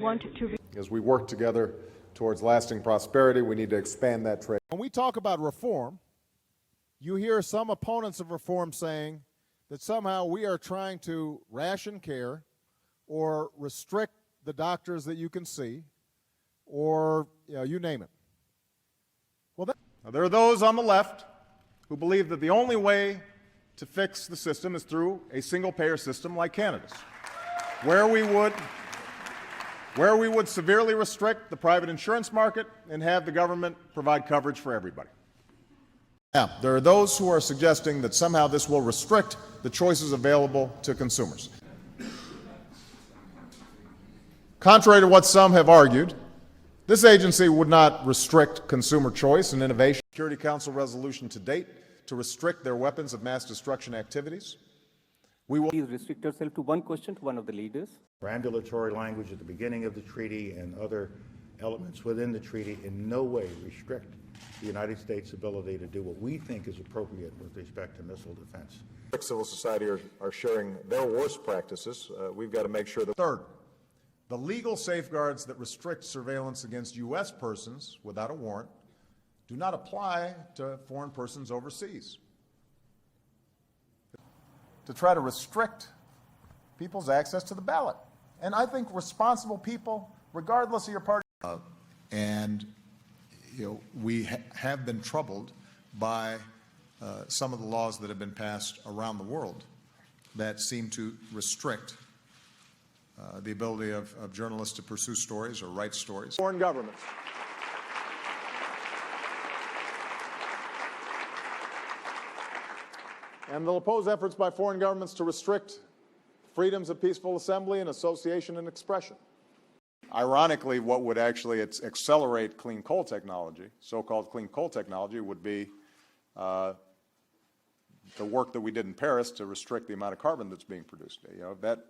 want to... As we work together towards lasting prosperity, we need to expand that trade. When we talk about reform, you hear some opponents of reform saying that somehow we are trying to ration care or restrict the doctors that you can see, or you name it. Well, now, there are those on the left who believe that the only way to fix the system is through a single-payer system like Canada's, where we would severely restrict the private insurance market and have the government provide coverage for everybody. Now, there are those who are suggesting that somehow this will restrict the choices available to consumers. Contrary to what some have argued, this agency would not restrict consumer choice and innovation. Security Council resolution to date to restrict their weapons of mass destruction activities. We will Please restrict yourself to one question to one of the leaders. Ambulatory language at the beginning of the treaty and other elements within the treaty in no way restrict the United States' ability to do what we think is appropriate with respect to missile defense. Civil society are sharing their worst practices. We've got to make sure that... Third, the legal safeguards that restrict surveillance against U.S. persons without a warrant do not apply to foreign persons overseas. To try to restrict people's access to the ballot. And I think responsible people, regardless of your party... we have been troubled by some of the laws that have been passed around the world that seem to restrict the ability of journalists to pursue stories or write stories. Foreign governments. And they'll oppose efforts by foreign governments to restrict freedoms of peaceful assembly and association and expression. Ironically, what would actually accelerate clean coal technology, so-called clean coal technology, would be the work that we did in Paris to restrict the amount of carbon that's being produced. That